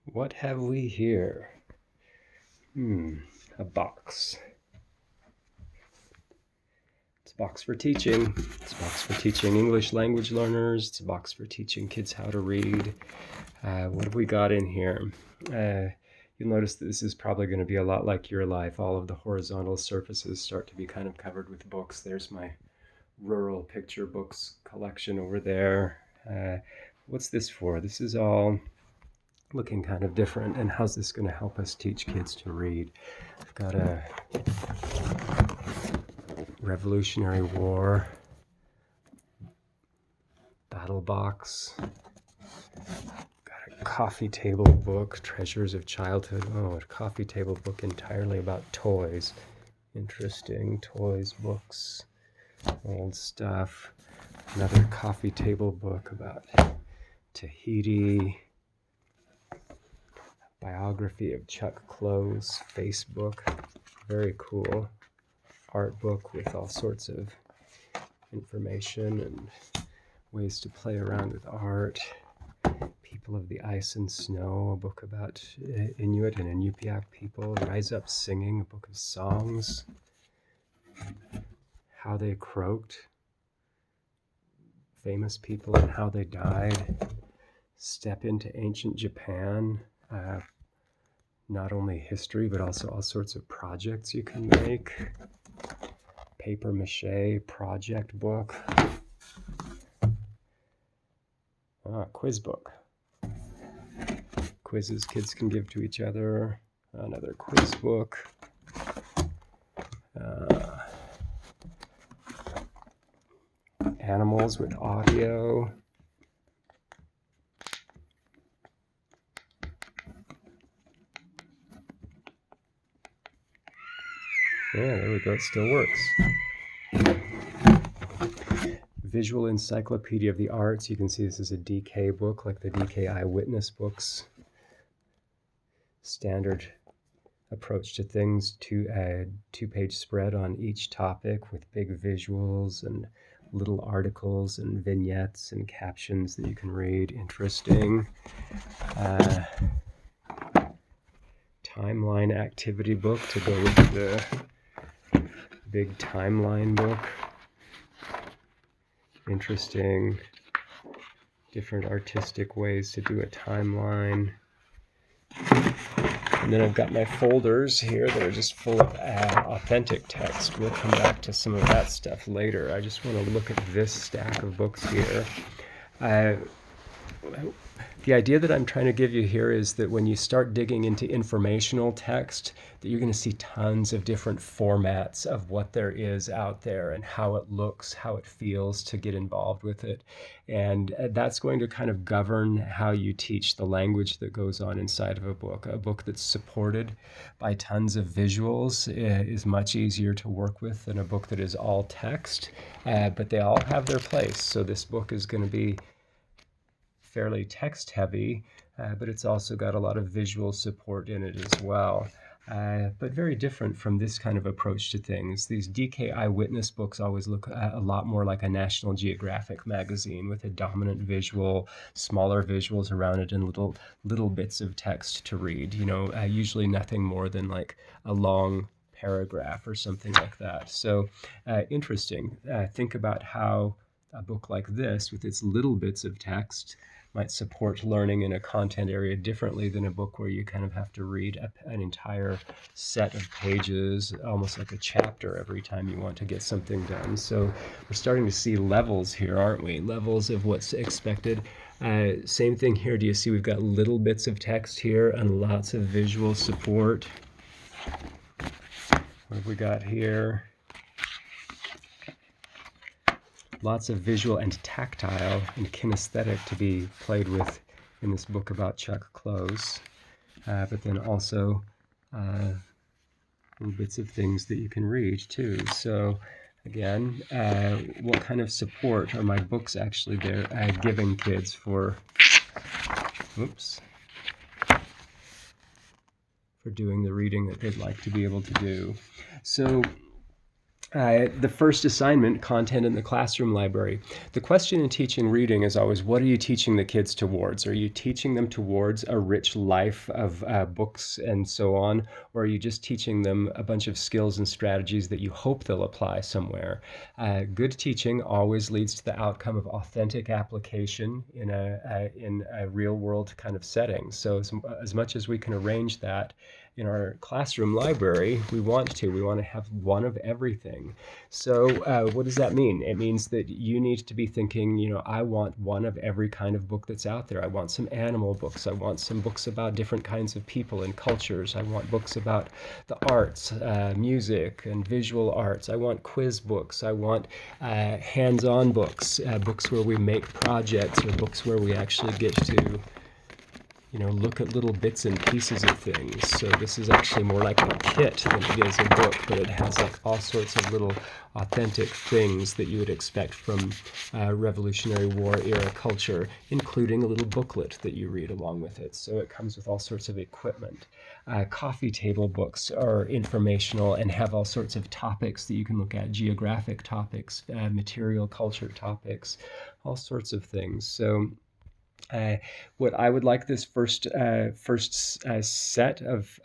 What have we here? A box. It's a box for teaching. It's a box for teaching English language learners. It's a box for teaching kids how to read. What have we got in here? You'll notice that this is probably going to be a lot like your life. All of the horizontal surfaces start to be kind of covered with books. There's my rural picture books collection over there. What's this for? This is all looking kind of different. And how's this going to help us teach kids to read? I've got a Revolutionary War battle box. Got a coffee table book, Treasures of Childhood. Oh, a coffee table book entirely about toys. Interesting. Toys, books, old stuff. Another coffee table book about Tahiti. Biography of Chuck Close, Facebook. Very cool. Art book with all sorts of information and ways to play around with art. People of the Ice and Snow, a book about Inuit and Inupiaq people. Rise Up Singing, a book of songs. How They Croaked, famous people and how they died. Step into Ancient Japan, not only history but also all sorts of projects you can make. Paper mache project book. Quiz book. Quizzes kids can give to each other. Another quiz book. Animals with audio. Yeah, there we go. It still works. Visual Encyclopedia of the Arts. You can see this is a DK book, like the DK Eyewitness books. Standard approach to things, two-page spread on each topic with big visuals and little articles and vignettes and captions that you can read. Interesting. Timeline activity book to go with the big timeline book. Interesting. Different artistic ways to do a timeline. And then I've got my folders here that are just full of authentic text. We'll come back to some of that stuff later. I just want to look at this stack of books here. The idea that I'm trying to give you here is that when you start digging into informational text, that you're going to see tons of different formats of what there is out there and how it looks, how it feels to get involved with it. And that's going to kind of govern how you teach the language that goes on inside of a book. A book that's supported by tons of visuals is much easier to work with than a book that is all text, but they all have their place. So this book is going to be fairly text heavy, but it's also got a lot of visual support in it as well. But very different from this kind of approach to things. These DK Eyewitness books always look a lot more like a National Geographic magazine with a dominant visual, smaller visuals around it, and little bits of text to read. Usually nothing more than like a long paragraph or something like that. So interesting. Think about how a book like this, with its little bits of text, might support learning in a content area differently than a book where you kind of have to read an entire set of pages, almost like a chapter every time you want to get something done. So we're starting to see levels here, aren't we? Levels of what's expected. Same thing here. Do you see we've got little bits of text here and lots of visual support? What have we got here? Lots of visual and tactile and kinesthetic to be played with in this book about Chuck Close, but then also little bits of things that you can read too. So again, what kind of support are my books actually there giving kids for doing the reading that they'd like to be able to do? So The first assignment, content in the classroom library. The question in teaching reading is always, what are you teaching the kids towards? Are you teaching them towards a rich life of books and so on? Or are you just teaching them a bunch of skills and strategies that you hope they'll apply somewhere? Good teaching always leads to the outcome of authentic application in a real world kind of setting. So as much as we can arrange that in our classroom library, we want to. We want to have one of everything. So, what does that mean? It means that you need to be thinking, I want one of every kind of book that's out there. I want some animal books. I want some books about different kinds of people and cultures. I want books about the arts, music, and visual arts. I want quiz books. I want hands on books, books where we make projects, or books where we actually get to look at little bits and pieces of things. So this is actually more like a kit than it is a book, but it has like all sorts of little authentic things that you would expect from Revolutionary War era culture, including a little booklet that you read along with it. So it comes with all sorts of equipment. Coffee table books are informational and have all sorts of topics that you can look at, geographic topics, material culture topics, all sorts of things. So uh, what I would like this first set of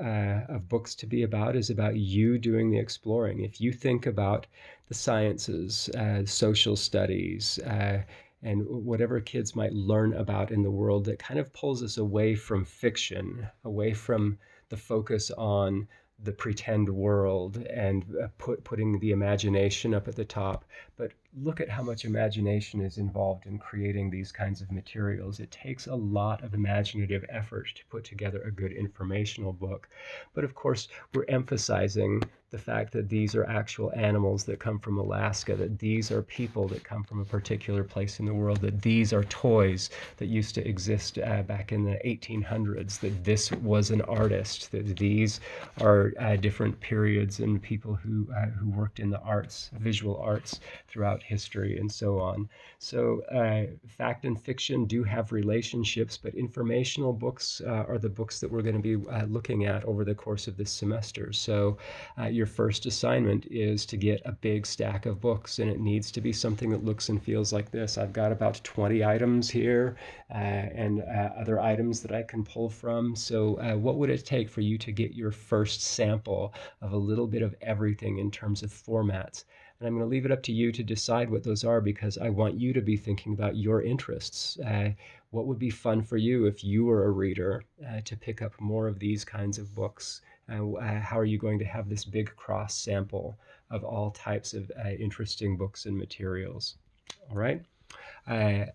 books to be about is about you doing the exploring. If you think about the sciences, social studies, and whatever kids might learn about in the world that kind of pulls us away from fiction, away from the focus on the pretend world and putting the imagination up at the top, but look at how much imagination is involved in creating these kinds of materials. It takes a lot of imaginative effort to put together a good informational book. But of course, we're emphasizing the fact that these are actual animals that come from Alaska, that these are people that come from a particular place in the world, that these are toys that used to exist back in the 1800s, that this was an artist, that these are different periods and people who worked in the arts, visual arts, throughout history and so on. So fact and fiction do have relationships, but informational books are the books that we're going to be looking at over the course of this semester. So your first assignment is to get a big stack of books, and it needs to be something that looks and feels like this. I've got about 20 items here and other items that I can pull from. So what would it take for you to get your first sample of a little bit of everything in terms of formats? And I'm going to leave it up to you to decide what those are, because I want you to be thinking about your interests. What would be fun for you if you were a reader to pick up more of these kinds of books? How are you going to have this big cross sample of all types of interesting books and materials? All right. I'm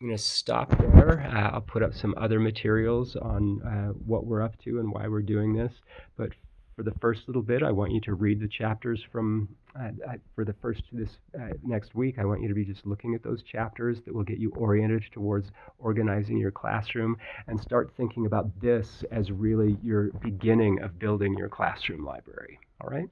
going to stop there. I'll put up some other materials on what we're up to and why we're doing this. But for the first little bit, I want you to read the chapters from, for the first, this next week, I want you to be just looking at those chapters that will get you oriented towards organizing your classroom, and start thinking about this as really your beginning of building your classroom library. All right?